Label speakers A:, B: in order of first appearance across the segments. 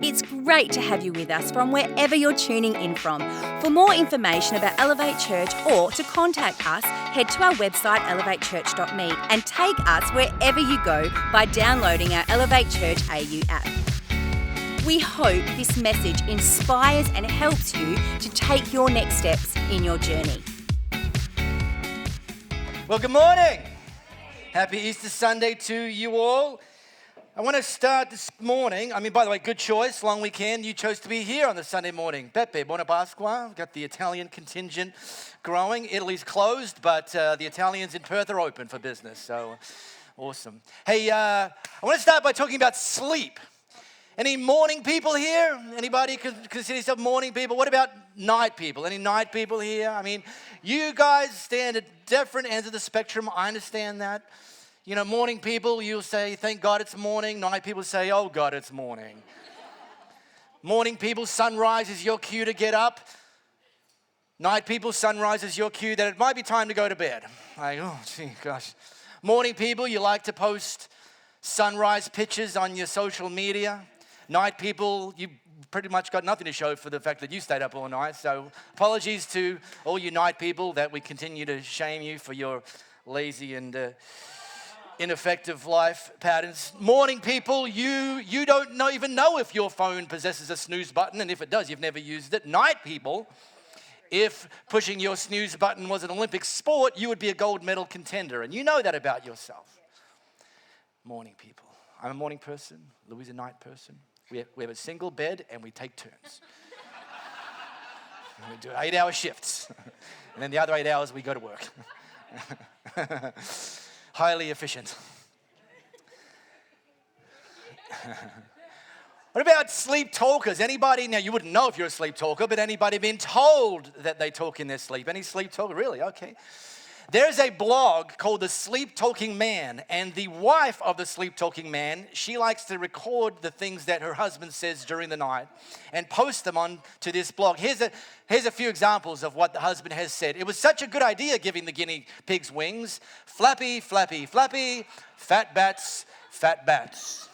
A: It's great to have you with us from wherever you're tuning in from. For more information about Elevate Church or to contact us, head to our website elevatechurch.me and take us wherever you go by downloading our Elevate Church AU app. We hope this message inspires and helps you to take your next steps in your journey.
B: Well, good morning. Happy Easter Sunday to you all. I want to start this morning. By the way, good choice, long weekend. You chose to be here on the Sunday morning. Pepe, buona Pasqua. We've got the Italian contingent growing. Italy's closed, but the Italians in Perth are open for business, so awesome. Hey, I want to start by talking about sleep. Any morning people here? Anybody consider yourself morning people? What about night people? Any night people here? You guys stand at different ends of the spectrum. I understand that. Morning people, you'll say, thank God it's morning. Night people say, oh God, it's morning. Morning people, sunrise is your cue to get up. Night people, sunrise is your cue that it might be time to go to bed. Gosh. Morning people, you like to post sunrise pictures on your social media. Night people, you pretty much got nothing to show for the fact that you stayed up all night. So apologies to all you night people that we continue to shame you for your lazy and ineffective life patterns. Morning people, you don't even know if your phone possesses a snooze button, and if it does, you've never used it. Night people, if pushing your snooze button was an Olympic sport, you would be a gold medal contender, and you know that about yourself. Morning people. I'm a morning person. Louis is a night person. We have a single bed, and we take turns. We do 8-hour shifts, and then the other 8 hours we go to work. Highly efficient. What about sleep talkers? Anybody, now you wouldn't know if you're a sleep talker, but anybody been told that they talk in their sleep? Any sleep talker? Really? Okay. There's a blog called The Sleep Talking Man, and the wife of the Sleep Talking Man, she likes to record the things that her husband says during the night and post them on to this blog. Here's a few examples of what the husband has said. It was such a good idea giving the guinea pigs wings. Flappy, flappy, flappy, fat bats, fat bats.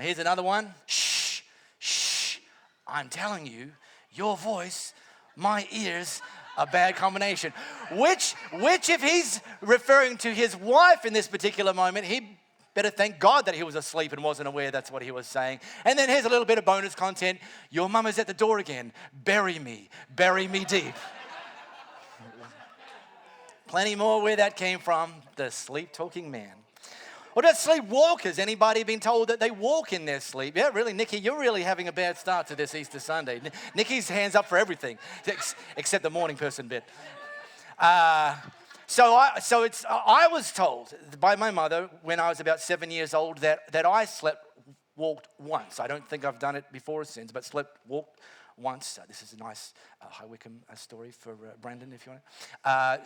B: Here's another one. Shh, shh, I'm telling you, your voice, my ears, a bad combination. Which if he's referring to his wife in this particular moment, he better thank God that he was asleep and wasn't aware that's what he was saying. And then here's a little bit of bonus content. Your mum is at the door again. Bury me deep. Plenty more where that came from. The Sleep Talking Man. What about sleepwalkers? Anybody been told that they walk in their sleep? Yeah, really, Nikki, you're really having a bad start to this Easter Sunday. Nikki's hands up for everything, except the morning person bit. I was told by my mother when I was about 7 years old that I walked once. I don't think I've done it before or since, but walked once. This is a nice High Wycombe story for Brandon, if you want.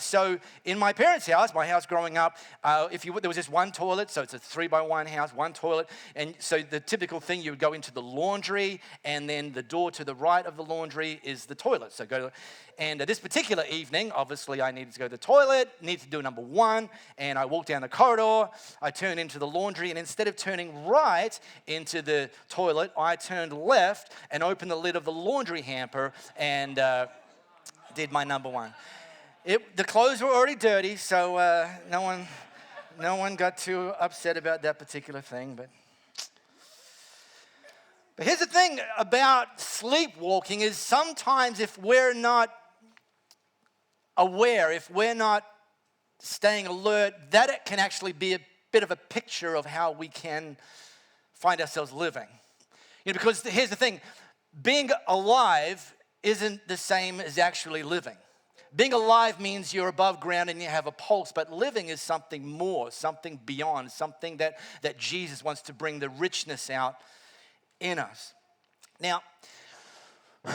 B: So in my parents' house, my house growing up, there was just one toilet, so it's a 3-by-1 house, one toilet, and so the typical thing, you would go into the laundry, and then the door to the right of the laundry is the toilet. So and this particular evening, obviously I needed to go to the toilet, needed to do number one, and I walked down the corridor, I turned into the laundry, and instead of turning right into the toilet, I turned left and opened the lid of the laundry hamper and did my number one. The clothes were already dirty, so no one got too upset about that particular thing. But here's the thing about sleepwalking is sometimes if we're not aware, if we're not staying alert, that it can actually be a bit of a picture of how we can find ourselves living. Because here's the thing, being alive isn't the same as actually living. Being alive means you're above ground and you have a pulse, but living is something more, something beyond, something that Jesus wants to bring the richness out in us. Now, I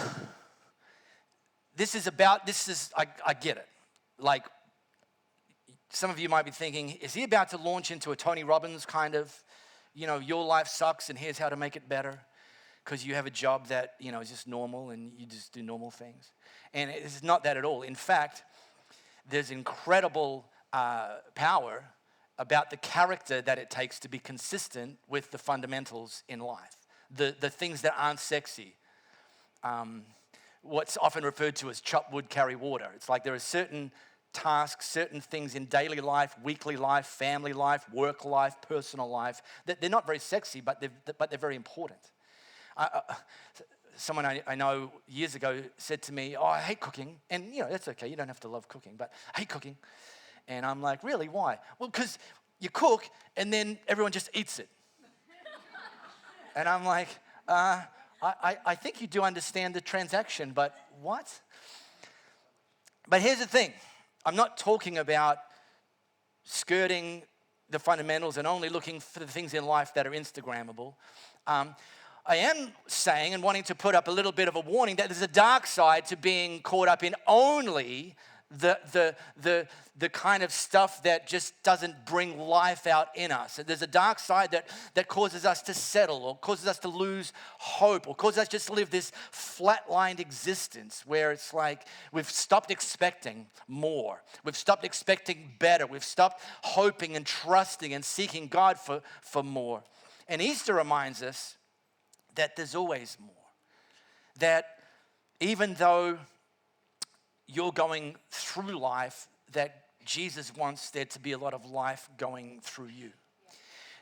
B: get it. Like, some of you might be thinking, is he about to launch into a Tony Robbins kind of, your life sucks and here's how to make it better? Because you have a job that, is just normal and you just do normal things. And it's not that at all. In fact, there's incredible power about the character that it takes to be consistent with the fundamentals in life. the things that aren't sexy. What's often referred to as chop wood, carry water. It's like there are certain tasks, certain things in daily life, weekly life, family life, work life, personal life, that they're not very sexy, but they're very important. Someone I know years ago said to me, I hate cooking. And, that's okay. You don't have to love cooking, but I hate cooking. And I'm like, really? Why? Well, because you cook and then everyone just eats it. And I'm like, I think you do understand the transaction, but what? But here's the thing. I'm not talking about skirting the fundamentals and only looking for the things in life that are Instagrammable. I am saying and wanting to put up a little bit of a warning that there's a dark side to being caught up in only the kind of stuff that just doesn't bring life out in us. There's a dark side that causes us to settle or causes us to lose hope or causes us just to live this flatlined existence where it's like we've stopped expecting more. We've stopped expecting better. We've stopped hoping and trusting and seeking God for more. And Easter reminds us that there's always more. That even though you're going through life, that Jesus wants there to be a lot of life going through you.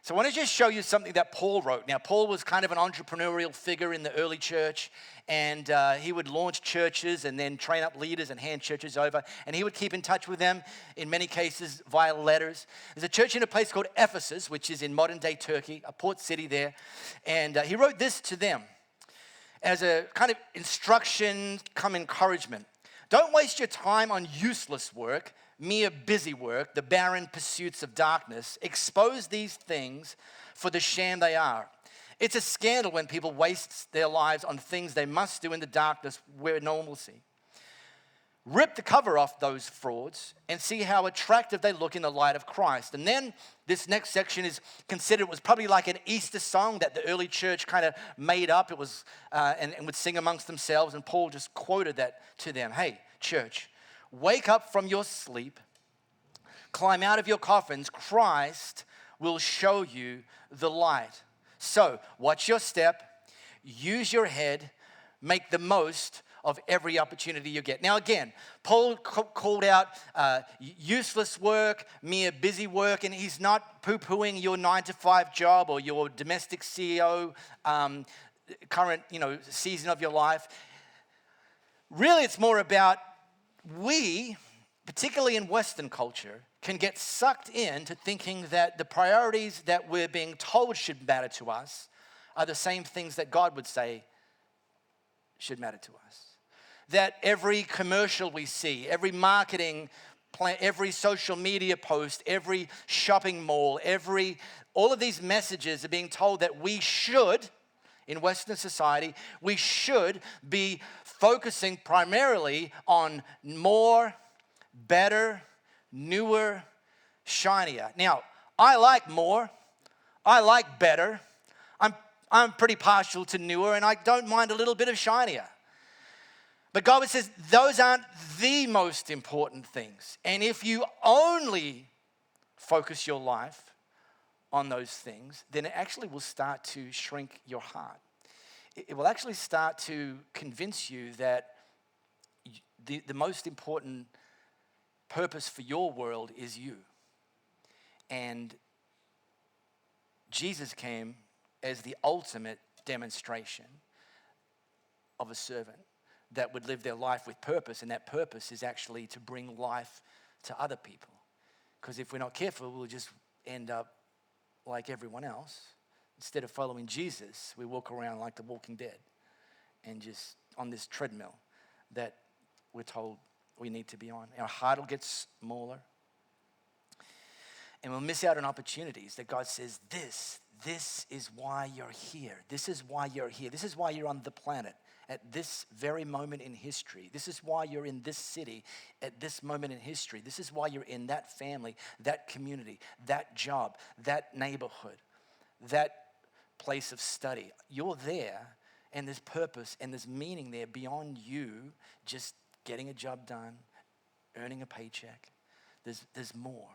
B: So I want to just show you something that Paul wrote. Now, Paul was kind of an entrepreneurial figure in the early church, and he would launch churches and then train up leaders and hand churches over, and he would keep in touch with them, in many cases, via letters. There's a church in a place called Ephesus, which is in modern-day Turkey, a port city there, and he wrote this to them as a kind of instruction come encouragement. Don't waste your time on useless work, mere busy work, the barren pursuits of darkness. Expose these things for the sham they are. It's a scandal when people waste their lives on things they must do in the darkness where normalcy. Rip the cover off those frauds and see how attractive they look in the light of Christ. And then this next section is considered, it was probably like an Easter song that the early church kind of made up. It was, and would sing amongst themselves. And Paul just quoted that to them. Hey, church, wake up from your sleep, climb out of your coffins. Christ will show you the light. So watch your step, use your head, make the most of every opportunity you get. Now again, Paul called out useless work, mere busy work, and he's not poo-pooing your 9-to-5 job or your domestic CEO current season of your life. Really, it's more about we, particularly in Western culture, can get sucked into thinking that the priorities that we're being told should matter to us are the same things that God would say should matter to us. That every commercial we see, every marketing plan, every social media post, every shopping mall, all of these messages are being told that we should, in Western society, we should be focusing primarily on more, better, newer, shinier. Now, I like more, I like better, I'm pretty partial to newer, and I don't mind a little bit of shinier. But God says those aren't the most important things. And if you only focus your life on those things, then it actually will start to shrink your heart. It will actually start to convince you that the most important purpose for your world is you. And Jesus came as the ultimate demonstration of a servant that would live their life with purpose, and that purpose is actually to bring life to other people. Because if we're not careful, we'll just end up like everyone else. Instead of following Jesus, we walk around like the Walking Dead and just on this treadmill that we're told we need to be on. Our heart will get smaller, and we'll miss out on opportunities that God says, this is why you're here. This is why you're here. This is why you're on the planet at this very moment in history. This is why you're in this city at this moment in history. This is why you're in that family, that community, that job, that neighborhood, that place of study. You're there, and there's purpose and there's meaning there beyond you just getting a job done, earning a paycheck. There's more.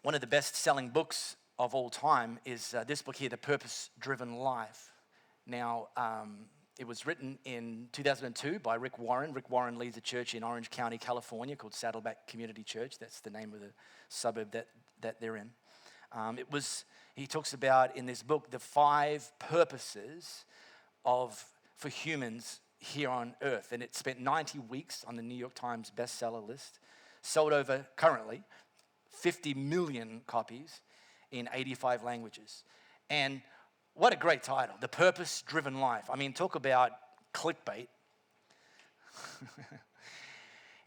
B: One of the best-selling books of all time is this book here, The Purpose-Driven Life. Now, it was written in 2002 by Rick Warren. Rick Warren leads a church in Orange County, California called Saddleback Community Church. That's the name of the suburb that they're in. He talks about in this book the 5 purposes for humans here on earth. And it spent 90 weeks on the New York Times bestseller list. Sold over, currently, 50 million copies in 85 languages. And what a great title, The Purpose-Driven Life. I mean, talk about clickbait.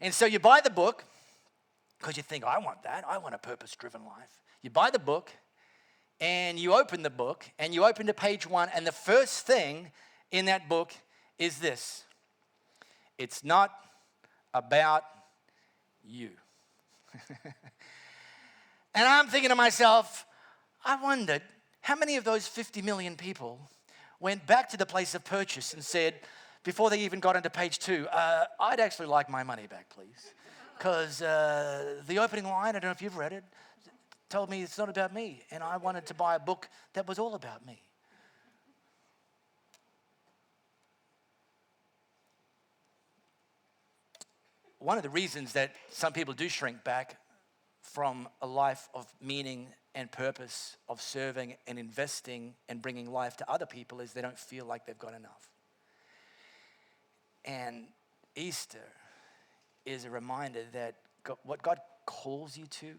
B: And so you buy the book, because you think, I want that. I want a purpose-driven life. You buy the book, and you open the book, and you open to page 1, and the first thing in that book is this. It's not about you. And I'm thinking to myself, I wondered how many of those 50 million people went back to the place of purchase and said, before they even got into page 2, I'd actually like my money back, please. Because the opening line, I don't know if you've read it, told me it's not about me. And I wanted to buy a book that was all about me. One of the reasons that some people do shrink back from a life of meaning and purpose, of serving and investing and bringing life to other people, is they don't feel like they've got enough. And Easter is a reminder that what God calls you to,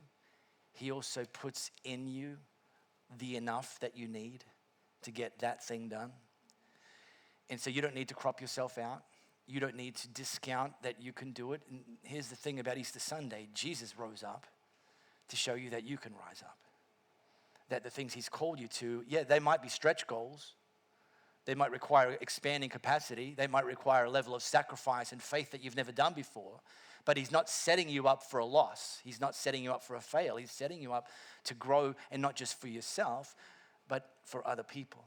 B: He also puts in you the enough that you need to get that thing done. And so you don't need to crop yourself out. You don't need to discount that you can do it. And here's the thing about Easter Sunday. Jesus rose up to show you that you can rise up. That the things He's called you to, they might be stretch goals. They might require expanding capacity. They might require a level of sacrifice and faith that you've never done before. But He's not setting you up for a loss. He's not setting you up for a fail. He's setting you up to grow, and not just for yourself, but for other people.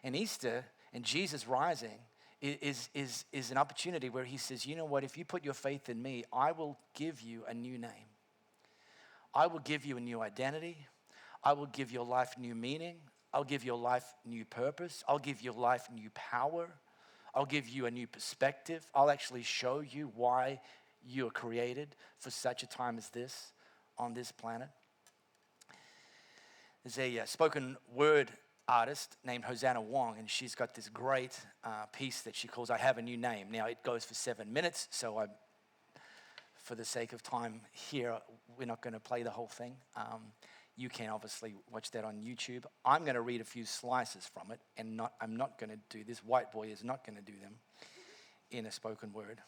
B: And Easter and Jesus rising is an opportunity where He says, you know what, if you put your faith in me, I will give you a new name. I will give you a new identity. I will give your life new meaning. I'll give your life new purpose. I'll give your life new power. I'll give you a new perspective. I'll actually show you why you are created for such a time as this on this planet. There's a spoken word artist named Hosanna Wong, and she's got this great piece that she calls I Have a New Name. Now, it goes for 7 minutes, so for the sake of time here, we're not going to play the whole thing. You can obviously watch that on YouTube. I'm going to read a few slices from it, and I'm not going to do this. White boy is not going to do them in a spoken word.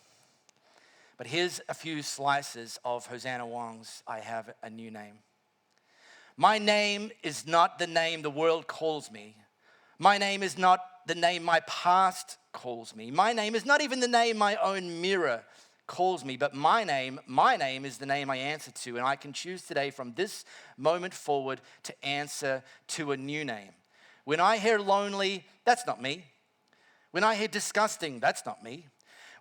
B: But here's a few slices of Hosanna Wong's I Have a New Name. My name is not the name the world calls me. My name is not the name my past calls me. My name is not even the name my own mirror calls me, but my name is the name I answer to, and I can choose today from this moment forward to answer to a new name. When I hear lonely, that's not me. When I hear disgusting, that's not me.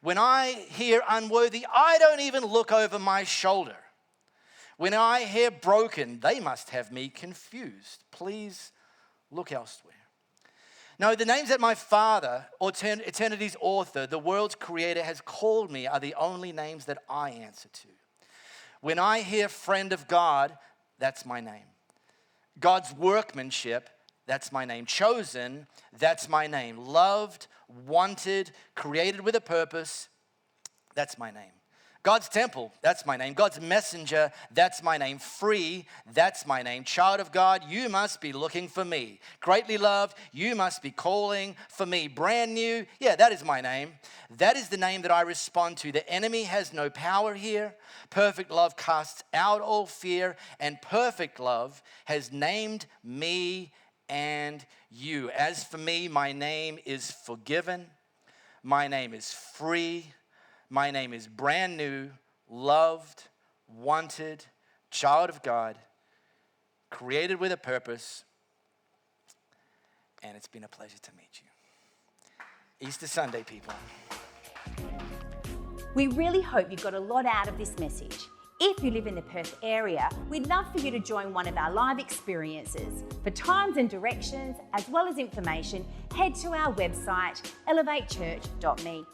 B: When I hear unworthy, I don't even look over my shoulder. When I hear broken, they must have me confused. Please look elsewhere. No, the names that my Father, or eternity's author, the world's creator, has called me are the only names that I answer to. When I hear friend of God, that's my name. God's workmanship, that's my name. Chosen, that's my name. Loved, wanted, created with a purpose, that's my name. God's temple, that's my name. God's messenger, that's my name. Free, that's my name. Child of God, you must be looking for me. Greatly loved, you must be calling for me. Brand new, that is my name. That is the name that I respond to. The enemy has no power here. Perfect love casts out all fear, and perfect love has named me and you. As for me, my name is forgiven. My name is free. My name is brand new, loved, wanted, child of God, created with a purpose, and it's been a pleasure to meet you. Easter Sunday, people.
A: We really hope you got a lot out of this message. If you live in the Perth area, we'd love for you to join one of our live experiences. For times and directions, as well as information, head to our website, elevatechurch.me.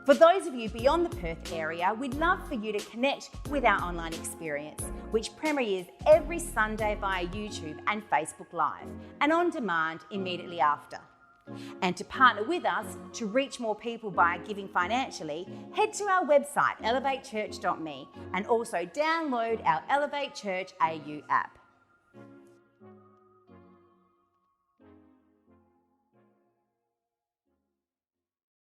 A: For those of you beyond the Perth area, we'd love for you to connect with our online experience, which premieres every Sunday via YouTube and Facebook Live, and on demand immediately after. And to partner with us to reach more people by giving financially, head to our website, elevatechurch.me, and also download our Elevate Church AU app.